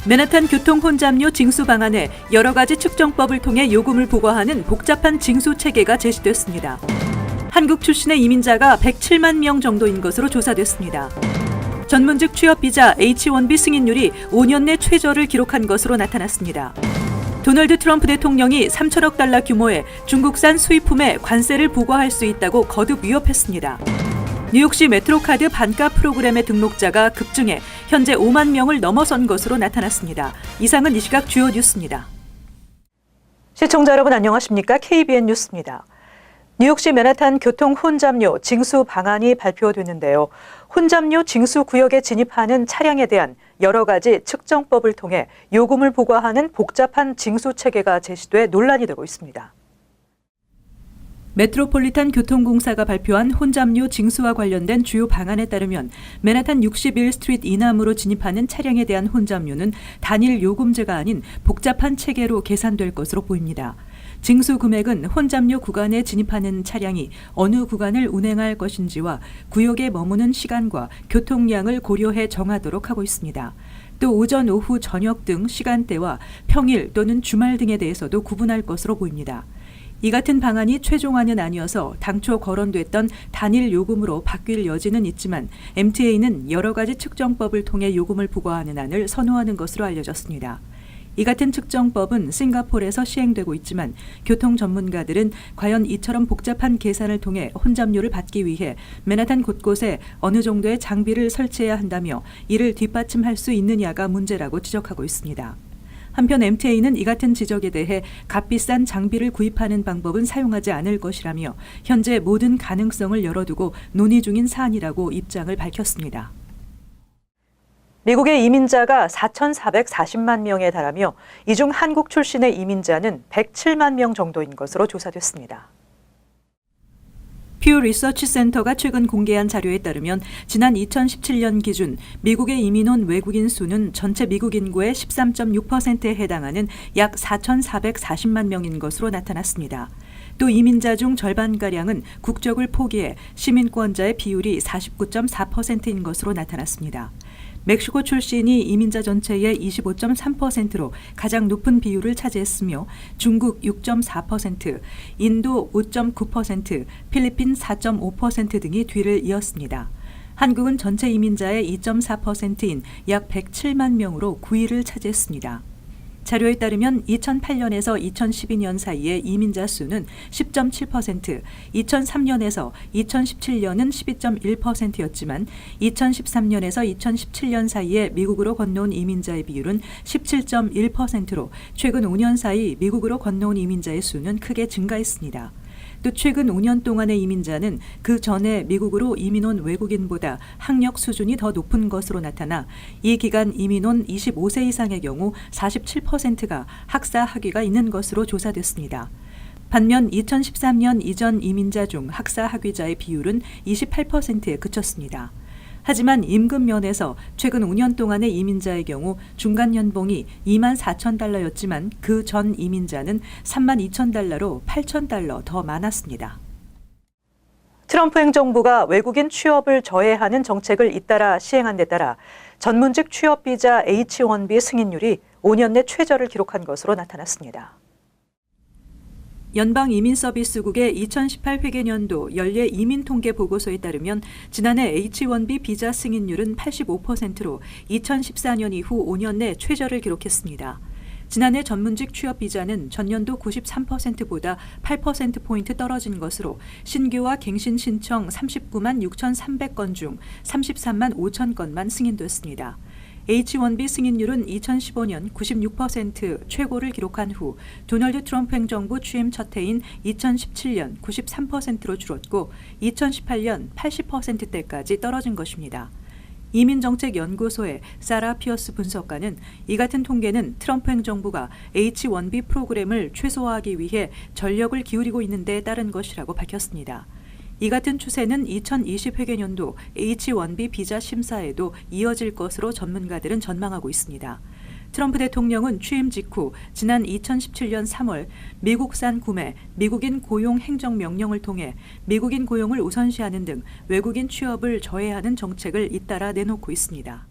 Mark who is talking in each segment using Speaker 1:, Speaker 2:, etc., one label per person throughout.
Speaker 1: 맨하탄 교통 혼잡료 징수 방안에 여러 가지 측정법을 통해 요금을 부과하는 복잡한 징수 체계가 제시됐습니다. 한국 출신의 이민자가 107만 명 정도인 것으로 조사됐습니다. 전문직 취업 비자 H-1B 승인율이 5년 내 최저를 기록한 것으로 나타났습니다. 도널드 트럼프 대통령이 3천억 달러 규모의 중국산 수입품에 관세를 부과할 수 있다고 거듭 위협했습니다. 뉴욕시 메트로카드 반가 프로그램의 등록자가 급증해 현재 5만 명을 넘어선 것으로 나타났습니다. 이상은 이 시각 주요 뉴스입니다. 시청자 여러분 안녕하십니까? KBN 뉴스입니다. 뉴욕시 맨하탄 교통 혼잡료 징수 방안이 발표됐는데요. 혼잡료 징수 구역에 진입하는 차량에 대한 여러 가지 측정법을 통해 요금을 부과하는 복잡한 징수 체계가 제시돼 논란이 되고 있습니다. 메트로폴리탄 교통공사가 발표한 혼잡료 징수와 관련된 주요 방안에 따르면 맨하탄 61스트리트 이남으로 진입하는 차량에 대한 혼잡료는 단일 요금제가 아닌 복잡한 체계로 계산될 것으로 보입니다. 징수 금액은 혼잡료 구간에 진입하는 차량이 어느 구간을 운행할 것인지와 구역에 머무는 시간과 교통량을 고려해 정하도록 하고 있습니다. 또 오전, 오후, 저녁 등 시간대와 평일 또는 주말 등에 대해서도 구분할 것으로 보입니다. 이 같은 방안이 최종안은 아니어서 당초 거론됐던 단일 요금으로 바뀔 여지는 있지만 MTA는 여러 가지 측정법을 통해 요금을 부과하는 안을 선호하는 것으로 알려졌습니다. 이 같은 측정법은 싱가포르에서 시행되고 있지만 교통 전문가들은 과연 이처럼 복잡한 계산을 통해 혼잡료를 받기 위해 맨하탄 곳곳에 어느 정도의 장비를 설치해야 한다며 이를 뒷받침할 수 있느냐가 문제라고 지적하고 있습니다. 한편 MTA는 이 같은 지적에 대해 값비싼 장비를 구입하는 방법은 사용하지 않을 것이라며 현재 모든 가능성을 열어두고 논의 중인 사안이라고 입장을 밝혔습니다. 미국의 이민자가 4,440만 명에 달하며 이 중 한국 출신의 이민자는 107만 명 정도인 것으로 조사됐습니다. 퓨 리서치 센터가 최근 공개한 자료에 따르면 지난 2017년 기준 미국에 이민 온 외국인 수는 전체 미국 인구의 13.6%에 해당하는 약 4,440만 명인 것으로 나타났습니다. 또 이민자 중 절반가량은 국적을 포기해 시민권자의 비율이 49.4%인 것으로 나타났습니다. 멕시코 출신이 이민자 전체의 25.3%로 가장 높은 비율을 차지했으며 중국 6.4%, 인도 5.9%, 필리핀 4.5% 등이 뒤를 이었습니다. 한국은 전체 이민자의 2.4%인 약 107만 명으로 9위를 차지했습니다. 자료에 따르면 2008년에서 2012년 사이의 이민자 수는 10.7%, 2003년에서 2017년은 12.1%였지만 2013년에서 2017년 사이에 미국으로 건너온 이민자의 비율은 17.1%로 최근 5년 사이 미국으로 건너온 이민자의 수는 크게 증가했습니다. 또 최근 5년 동안의 이민자는 그 전에 미국으로 이민 온 외국인보다 학력 수준이 더 높은 것으로 나타나 이 기간 이민 온 25세 이상의 경우 47%가 학사 학위가 있는 것으로 조사됐습니다. 반면 2013년 이전 이민자 중 학사 학위자의 비율은 28%에 그쳤습니다. 하지만 임금 면에서 최근 5년 동안의 이민자의 경우 중간 연봉이 2만 4천 달러였지만 그 전 이민자는 3만 2천 달러로 8천 달러 더 많았습니다. 트럼프 행정부가 외국인 취업을 저해하는 정책을 잇따라 시행한 데 따라 전문직 취업 비자 H-1B 승인율이 5년 내 최저를 기록한 것으로 나타났습니다. 연방이민서비스국의 2018 회계년도 연례 이민통계 보고서에 따르면 지난해 H-1B 비자 승인율은 85%로 2014년 이후 5년 내 최저를 기록했습니다. 지난해 전문직 취업 비자는 전년도 93%보다 8%포인트 떨어진 것으로 신규와 갱신 신청 39만 6,300건 중 33만 5천 건만 승인됐습니다. H-1B 승인율은 2015년 96% 최고를 기록한 후 도널드 트럼프 행정부 취임 첫 해인 2017년 93%로 줄었고 2018년 80%대까지 떨어진 것입니다. 이민정책연구소의 사라 피어스 분석가는 이 같은 통계는 트럼프 행정부가 H-1B 프로그램을 최소화하기 위해 전력을 기울이고 있는 데 따른 것이라고 밝혔습니다. 이 같은 추세는 2020 회계년도 H-1B 비자 심사에도 이어질 것으로 전문가들은 전망하고 있습니다. 트럼프 대통령은 취임 직후 지난 2017년 3월 미국산 구매, 미국인 고용 행정명령을 통해 미국인 고용을 우선시하는 등 외국인 취업을 저해하는 정책을 잇따라 내놓고 있습니다.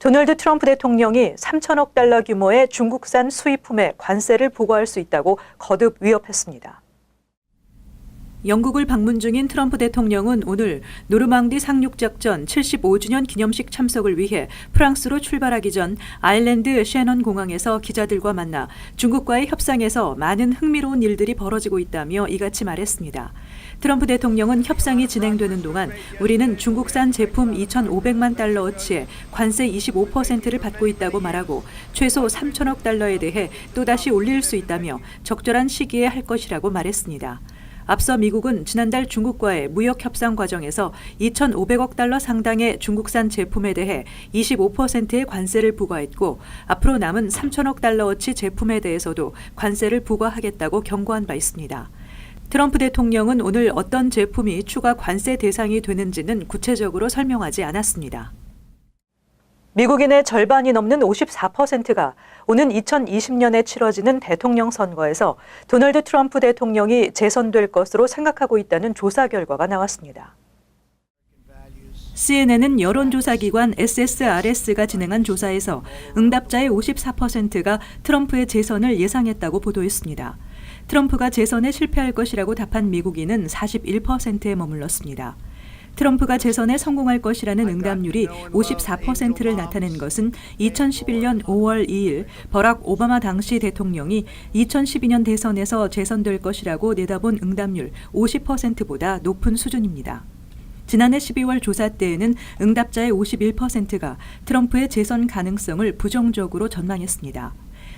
Speaker 1: 도널드 트럼프 대통령이 3천억 달러 규모의 중국산 수입품에 관세를 부과할 수 있다고 거듭 위협했습니다. 영국을 방문 중인 트럼프 대통령은 오늘 노르망디 상륙작전 75주년 기념식 참석을 위해 프랑스로 출발하기 전 아일랜드 셰넌 공항에서 기자들과 만나 중국과의 협상에서 많은 흥미로운 일들이 벌어지고 있다며 이같이 말했습니다. 트럼프 대통령은 협상이 진행되는 동안 우리는 중국산 제품 2,500만 달러어치의 관세 25%를 받고 있다고 말하고 최소 3천억 달러에 대해 또다시 올릴 수 있다며 적절한 시기에 할 것이라고 말했습니다. 앞서 미국은 지난달 중국과의 무역 협상 과정에서 2,500억 달러 상당의 중국산 제품에 대해 25%의 관세를 부과했고 앞으로 남은 3천억 달러어치 제품에 대해서도 관세를 부과하겠다고 경고한 바 있습니다. 트럼프 대통령은 오늘 어떤 제품이 추가 관세 대상이 되는지는 구체적으로 설명하지 않았습니다. 미국인의 절반이 넘는 54%가 오는 2020년에 치러지는 대통령 선거에서 도널드 트럼프 대통령이 재선될 것으로 생각하고 있다는 조사 결과가 나왔습니다. CNN은 여론조사기관 SSRS가 진행한 조사에서 응답자의 54%가 트럼프의 재선을 예상했다고 보도했습니다. 트럼프가 재선에 실패할 것이라고 답한 미국인은 41%에 머물렀습니다. 트럼프가 재선에 성공할 것이라는 응답률이 54%를 나타낸 것은 2011년 5월 2일 버락 오바마 당시 대통령이 2012년 대선에서 재선될 것이라고 내다본 응답률 50%보다 높은 수준입니다. 지난해 12월 조사 때에는 응답자의 51%가 트럼프의 재선 가능성을 부정적으로 전망했습니다.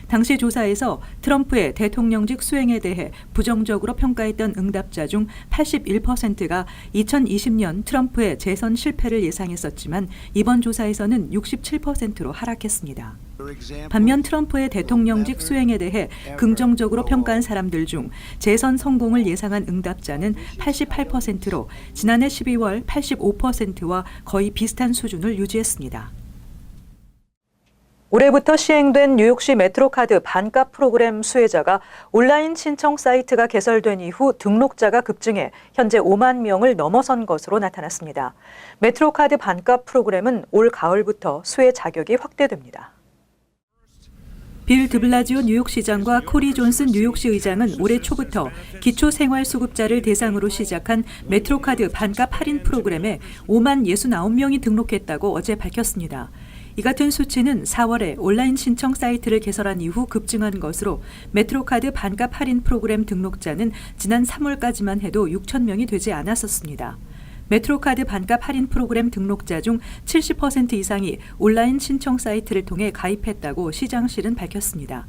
Speaker 1: 당시 조사에서 트럼프의 대통령직 수행에 대해 부정적으로 평가했던 응답자 중 81%가 2020년 트럼프의 재선 실패를 예상했었지만 이번 조사에서는 67%로 하락했습니다. 반면 트럼프의 대통령직 수행에 대해 긍정적으로 평가한 사람들 중 재선 성공을 예상한 응답자는 88%로 지난해 12월 85%와 거의 비슷한 수준을 유지했습니다. 올해부터 시행된 뉴욕시 메트로카드 반값 프로그램 수혜자가 온라인 신청 사이트가 개설된 이후 등록자가 급증해 현재 5만 명을 넘어선 것으로 나타났습니다. 메트로카드 반값 프로그램은 올 가을부터 수혜 자격이 확대됩니다. 빌 드블라지오 뉴욕시장과 코리 존슨 뉴욕시 의장은 올해 초부터 기초생활수급자를 대상으로 시작한 메트로카드 반값 할인 프로그램에 5만 69명이 등록했다고 어제 밝혔습니다. 이 같은 수치는 4월에 온라인 신청 사이트를 개설한 이후 급증한 것으로 메트로카드 반값 할인 프로그램 등록자는 지난 3월까지만 해도 6천 명이 되지 않았었습니다. 메트로카드 반값 할인 프로그램 등록자 중 70% 이상이 온라인 신청 사이트를 통해 가입했다고 시장실은 밝혔습니다.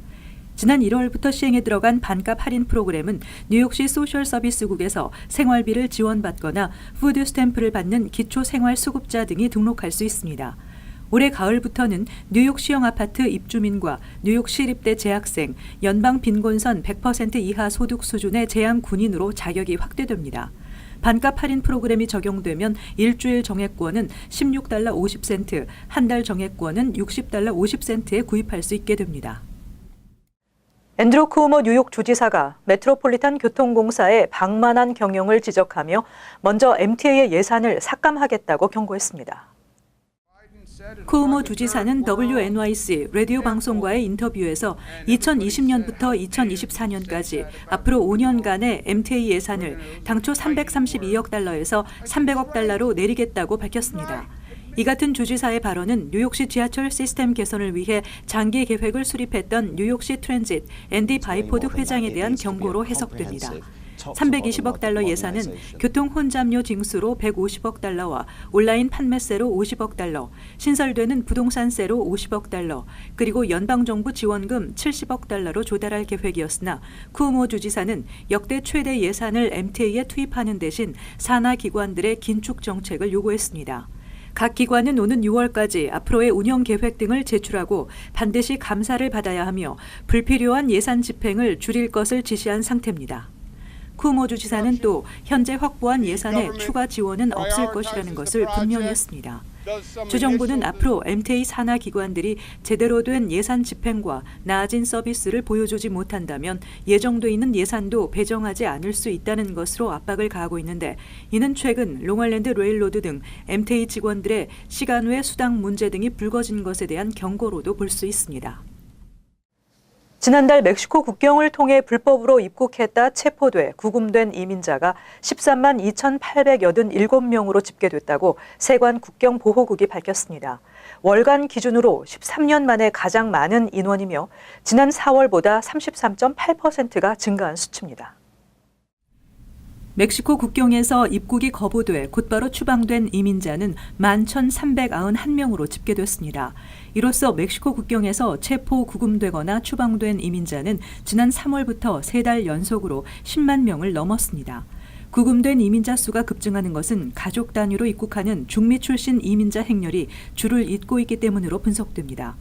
Speaker 1: 지난 1월부터 시행에 들어간 반값 할인 프로그램은 뉴욕시 소셜서비스국에서 생활비를 지원받거나 푸드 스탬프를 받는 기초생활수급자 등이 등록할 수 있습니다. 올해 가을부터는 뉴욕 시형 아파트 입주민과 뉴욕 시립대 재학생, 연방 빈곤선 100% 이하 소득 수준의 재향 군인으로 자격이 확대됩니다. 반값 할인 프로그램이 적용되면 일주일 정액권은 16달러 50센트, 한 달 정액권은 60달러 50센트에 구입할 수 있게 됩니다. 앤드루 쿠오모 뉴욕 주지사가 메트로폴리탄 교통공사의 방만한 경영을 지적하며 먼저 MTA의 예산을 삭감하겠다고 경고했습니다. 쿠오모 주지사는 WNYC 라디오 방송과의 인터뷰에서 2020년부터 2024년까지 앞으로 5년간의 MTA 예산을 당초 332억 달러에서 300억 달러로 내리겠다고 밝혔습니다. 이 같은 주지사의 발언은 뉴욕시 지하철 시스템 개선을 위해 장기 계획을 수립했던 뉴욕시 트랜짓 앤디 바이포드 회장에 대한 경고로 해석됩니다. 320억 달러 예산은 교통 혼잡료 징수로 150억 달러와 온라인 판매세로 50억 달러, 신설되는 부동산세로 50억 달러, 그리고 연방정부 지원금 70억 달러로 조달할 계획이었으나 쿠오모 주지사는 역대 최대 예산을 MTA에 투입하는 대신 산하 기관들의 긴축 정책을 요구했습니다. 각 기관은 오는 6월까지 앞으로의 운영 계획 등을 제출하고 반드시 감사를 받아야 하며 불필요한 예산 집행을 줄일 것을 지시한 상태입니다. 쿠오모 주지사는 또 현재 확보한 예산에 추가 지원은 없을 것이라는 것을 분명히 했습니다. 주 정부는 앞으로 MTA 산하 기관들이 제대로 된 예산 집행과 나아진 서비스를 보여주지 못한다면 예정돼 있는 예산도 배정하지 않을 수 있다는 것으로 압박을 가하고 있는데, 이는 최근 롱아일랜드 레일로드 등 MTA 직원들의 시간 외 수당 문제 등이 불거진 것에 대한 경고로도 볼 수 있습니다.
Speaker 2: 지난달 멕시코 국경을 통해 불법으로 입국했다 체포돼 구금된 이민자가 13만 2,887명으로 집계됐다고 세관 국경보호국이 밝혔습니다. 월간 기준으로 13년 만에 가장 많은 인원이며 지난 4월보다 33.8%가 증가한 수치입니다.
Speaker 1: 멕시코 국경에서 입국이 거부돼 곧바로 추방된 이민자는 11,391명으로 집계됐습니다. 이로써 멕시코 국경에서 체포 구금되거나 추방된 이민자는 지난 3월부터 3달 연속으로 10만 명을 넘었습니다. 구금된 이민자 수가 급증하는 것은 가족 단위로 입국하는 중미 출신 이민자 행렬이 줄을 잇고 있기 때문으로 분석됩니다.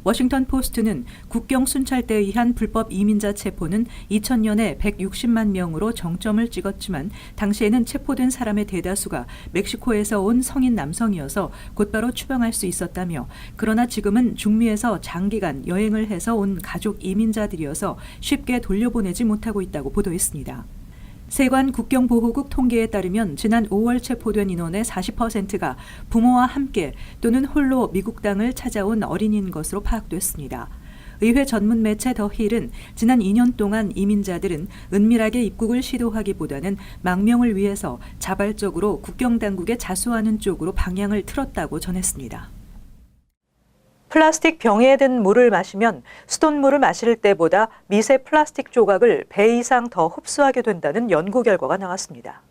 Speaker 1: 워싱턴 포스트는 국경 순찰대에 의한 불법 이민자 체포는 2000년에 160만 명으로 정점을 찍었지만 당시에는 체포된 사람의 대다수가 멕시코에서 온 성인 남성이어서 곧바로 추방할 수 있었다며, 그러나 지금은 중미에서 장기간 여행을 해서 온 가족 이민자들이어서 쉽게 돌려보내지 못하고 있다고 보도했습니다. 세관 국경보호국 통계에 따르면 지난 5월 체포된 인원의 40%가 부모와 함께 또는 홀로 미국 땅을 찾아온 어린이인 것으로 파악됐습니다. 의회 전문 매체 더 힐은 지난 2년 동안 이민자들은 은밀하게 입국을 시도하기보다는 망명을 위해서 자발적으로 국경당국에 자수하는 쪽으로 방향을 틀었다고 전했습니다.
Speaker 2: 플라스틱 병에 든 물을 마시면 수돗물을 마실 때보다 미세 플라스틱 조각을 배 이상 더 흡수하게 된다는 연구 결과가 나왔습니다.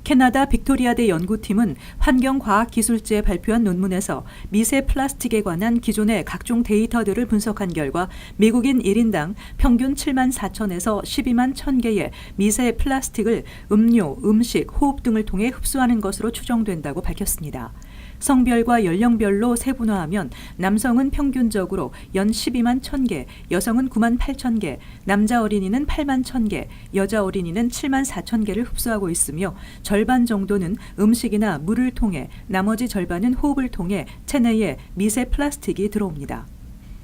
Speaker 1: 캐나다 빅토리아대 연구팀은 환경과학기술지에 발표한 논문에서 미세 플라스틱에 관한 기존의 각종 데이터들을 분석한 결과 미국인 1인당 평균 7만 4천에서 12만 1,000개의 미세 플라스틱을 음료, 음식, 호흡 등을 통해 흡수하는 것으로 추정된다고 밝혔습니다. 성별과 연령별로 세분화하면 남성은 평균적으로 연 12만 1,000개, 여성은 9만 8천 개, 남자 어린이는 8만 1,000개, 여자 어린이는 7만 4천 개를 흡수하고 있으며 절반 정도는 음식이나 물을 통해, 나머지 절반은 호흡을 통해 체내에 미세 플라스틱이 들어옵니다.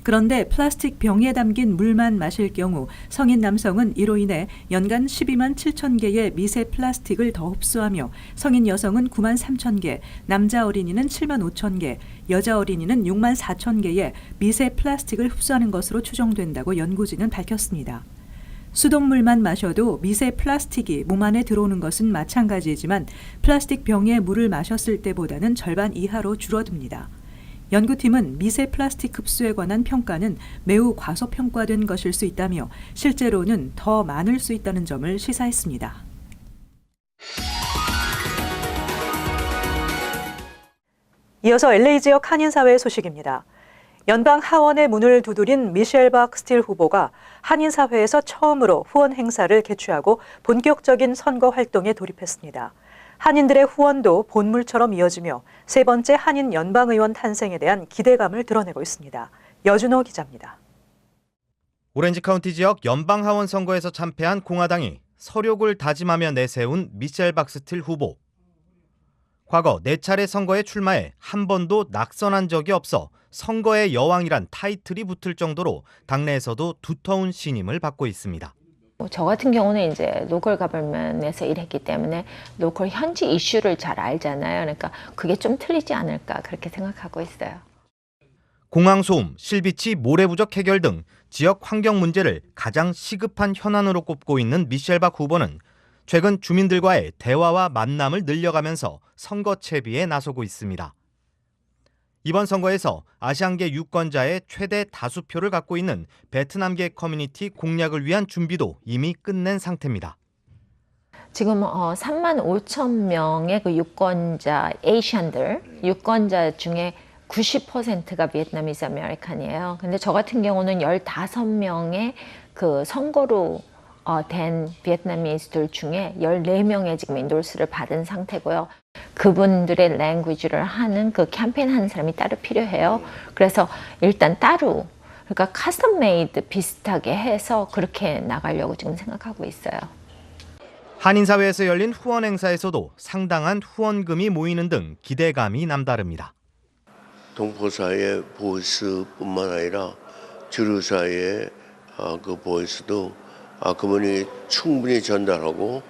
Speaker 1: 그런데 플라스틱 병에 담긴 물만 마실 경우 성인 남성은 이로 인해 연간 12만 7천 개의 미세 플라스틱을 더 흡수하며 성인 여성은 9만 3천 개, 남자 어린이는 7만 5천 개, 여자 어린이는 6만 4천 개의 미세 플라스틱을 흡수하는 것으로 추정된다고 연구진은 밝혔습니다. 수돗물만 마셔도 미세 플라스틱이 몸 안에 들어오는 것은 마찬가지이지만 플라스틱 병에 물을 마셨을 때보다는 절반 이하로 줄어듭니다. 연구팀은 미세 플라스틱 흡수에 관한 평가는 매우 과소평가된 것일 수 있다며 실제로는 더 많을 수 있다는 점을 시사했습니다.
Speaker 2: 이어서 LA 지역 한인사회 소식입니다. 연방 하원의 문을 두드린 미셸 박스틸 후보가 한인사회에서 처음으로 후원 행사를 개최하고 본격적인 선거 활동에 돌입했습니다. 한인들의 후원도 본물처럼 이어지며 세 번째 한인 연방의원 탄생에 대한 기대감을 드러내고 있습니다. 여준호 기자입니다.
Speaker 3: 오렌지 카운티 지역 연방하원 선거에서 참패한 공화당이 서력을 다짐하며 내세운 미셸 박스틸 후보. 과거 4차례 선거에 출마해 한 번도 낙선한 적이 없어 선거의 여왕이란 타이틀이 붙을 정도로 당내에서도 두터운 신임을 받고 있습니다.
Speaker 4: 저 같은 경우는 이제 로컬 가버먼트에서 일했기 때문에 로컬 현지 이슈를 잘 알잖아요. 그러니까 그게 좀 틀리지 않을까 그렇게 생각하고 있어요.
Speaker 3: 공항소음, 실비치, 모래 부족 해결 등 지역 환경 문제를 가장 시급한 현안으로 꼽고 있는 미셸 박 후보는 최근 주민들과의 대화와 만남을 늘려가면서 선거 채비에 나서고 있습니다. 이번 선거에서 아시안계 유권자의 최대 다수표를 갖고 있는 베트남계 커뮤니티 공략을 위한 준비도 이미 끝낸 상태입니다.
Speaker 4: 지금 3만 5천 명의 그 유권자, 유권자 중에 90%가 비etnamese 아메리칸이에요. 근데 저 같은 경우는 15명의 그 선거로 된 비etnamese들 중에 14명의 지금 인도스를 받은 상태고요. 그분들의 랭귀지를 하는 그 캠페인 하는 사람이 따로 필요해요. 그래서 일단 따로, 그러니까 카스텀 메이드 비슷하게 해서 그렇게 나가려고 지금 생각하고 있어요.
Speaker 3: 한인사회에서 열린 후원 행사에서도 상당한 후원금이 모이는 등 기대감이 남다릅니다.
Speaker 5: 동포사의 보이스뿐만 아니라 주류사의 그 보이스도 그분이 충분히 전달하고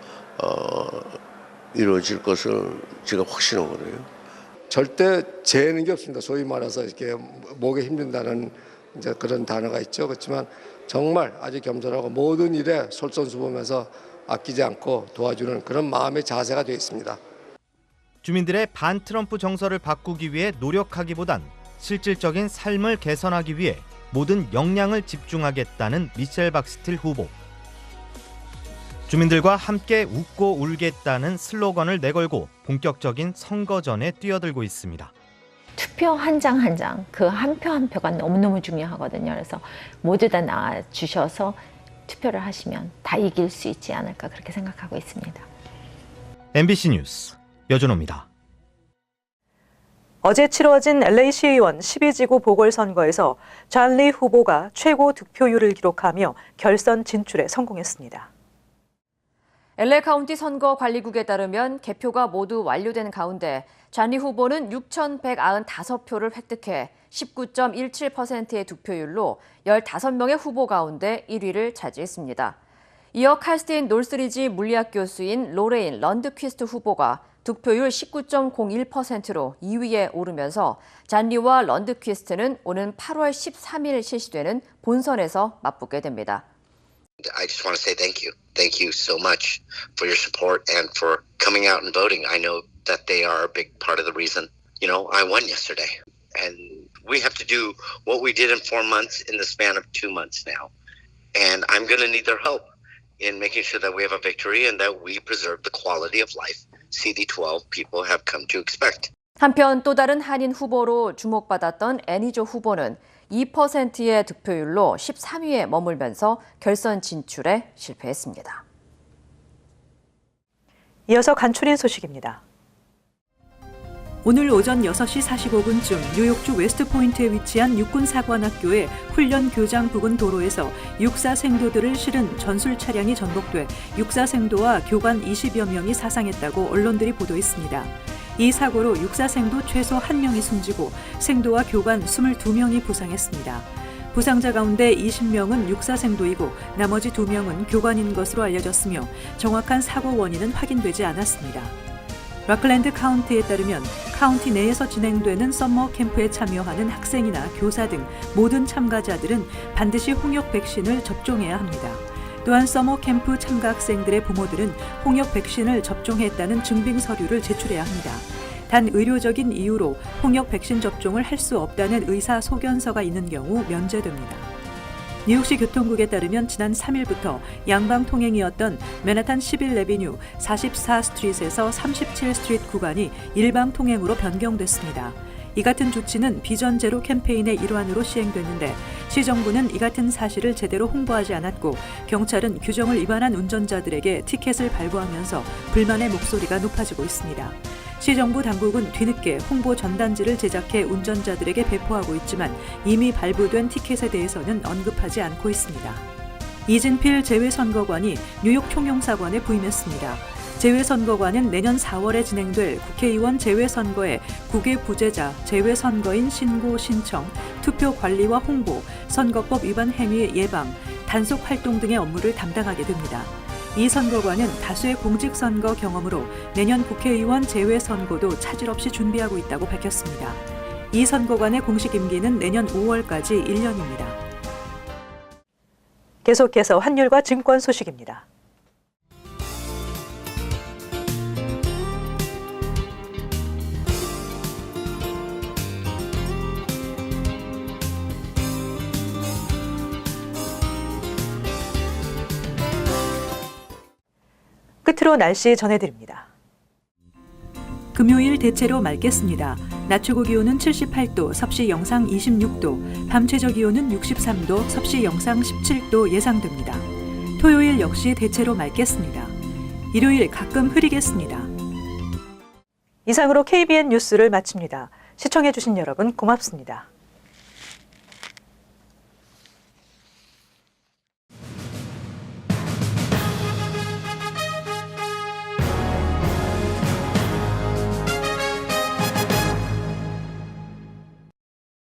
Speaker 5: 이루어질 것을 제가 확신하거든요.
Speaker 6: 절대 재는 게 없습니다. 소위 말해서 이렇게 목에 힘든다는 이제 그런 단어가 있죠. 그렇지만 정말 아주 겸손하고 모든 일에 솔선수범해서 아끼지 않고 도와주는 그런 마음의 자세가 되어 있습니다.
Speaker 3: 주민들의 반트럼프 정서를 바꾸기 위해 노력하기보단 실질적인 삶을 개선하기 위해 모든 역량을 집중하겠다는 미셸 박스틸 후보. 주민들과 함께 웃고 울겠다는 슬로건을 내걸고 본격적인 선거전에 뛰어들고 있습니다.
Speaker 4: 투표 한 장 한 장, 그 한 표 한 표가 너무너무 중요하거든요. 그래서 모두 다 나와주셔서 투표를 하시면 다 이길 수 있지 않을까 그렇게 생각하고 있습니다.
Speaker 3: MBC 뉴스 여준호입니다.
Speaker 2: 어제 치러진 LA 시의원 12지구 보궐선거에서 존 리 후보가 최고 득표율을 기록하며 결선 진출에 성공했습니다.
Speaker 7: LA 카운티 선거관리국에 따르면 개표가 모두 완료된 가운데 존 리 후보는 6,195표를 획득해 19.17%의 득표율로 15명의 후보 가운데 1위를 차지했습니다. 이어 칼스테인 노스리지 물리학 교수인 로레인 런드퀴스트 후보가 득표율 19.01%로 2위에 오르면서 존 리와 런드퀴스트는 오는 8월 13일 실시되는 본선에서 맞붙게 됩니다.
Speaker 8: I just want to say thank you. Thank you so much for your support and for coming out and voting. I know that they are a big part of the reason, I won yesterday. And we have to do what we did in 4 months in the span of 2 months now. And I'm going to need their help in making sure that we have a victory and that we preserve the quality of life CD12 people have come to expect.
Speaker 7: 한편 또 다른 한인 후보로 주목받았던 애니조 후보는 2%의 득표율로 13위에 머물면서 결선 진출에 실패했습니다.
Speaker 2: 이어서 간추린 소식입니다.
Speaker 1: 오늘 오전 6시 45분쯤 뉴욕주 웨스트포인트에 위치한 육군사관학교의 훈련 교장 부근 도로에서 육사 생도들을 실은 전술 차량이 전복돼 육사 생도와 교관 20여 명이 사상했다고 언론들이 보도했습니다. 이 사고로 육사 생도 최소 1명이 숨지고 생도와 교관 22명이 부상했습니다. 부상자 가운데 20명은 육사 생도이고 나머지 2명은 교관인 것으로 알려졌으며 정확한 사고 원인은 확인되지 않았습니다. 락클랜드 카운티에 따르면 카운티 내에서 진행되는 썸머 캠프에 참여하는 학생이나 교사 등 모든 참가자들은 반드시 홍역 백신을 접종해야 합니다. 또한 서머 캠프 참가 학생들의 부모들은 홍역 백신을 접종했다는 증빙 서류를 제출해야 합니다. 단 의료적인 이유로 홍역 백신 접종을 할 수 없다는 의사 소견서가 있는 경우 면제됩니다. 뉴욕시 교통국에 따르면 지난 3일부터 양방 통행이었던 맨하탄 11레비뉴 44스트릿에서 37스트릿 구간이 일방 통행으로 변경됐습니다. 이 같은 조치는 비전제로 캠페인의 일환으로 시행됐는데 시정부는 이 같은 사실을 제대로 홍보하지 않았고 경찰은 규정을 위반한 운전자들에게 티켓을 발부하면서 불만의 목소리가 높아지고 있습니다. 시정부 당국은 뒤늦게 홍보 전단지를 제작해 운전자들에게 배포하고 있지만 이미 발부된 티켓에 대해서는 언급하지 않고 있습니다. 이진필 재외선거관이 뉴욕 총영사관에 부임했습니다. 재외선거관은 내년 4월에 진행될 국회의원 재외선거에 국외 부재자 재외선거인 신고 신청, 투표 관리와 홍보, 선거법 위반 행위 예방, 단속 활동 등의 업무를 담당하게 됩니다. 이 선거관은 다수의 공직선거 경험으로 내년 국회의원 재외선거도 차질 없이 준비하고 있다고 밝혔습니다. 이 선거관의 공식 임기는 내년 5월까지 1년입니다.
Speaker 2: 계속해서 환율과 증권 소식입니다. 끝으로 날씨 전해드립니다.
Speaker 1: 금요일 대체로 맑겠습니다. 낮 최고 기온은 78도, 섭씨 영상 26도, 밤 최저 기온은 63도, 섭씨 영상 17도 예상됩니다. 토요일 역시 대체로 맑겠습니다. 일요일 가끔 흐리겠습니다.
Speaker 2: 이상으로 KBN 뉴스를 마칩니다. 시청해주신 여러분 고맙습니다.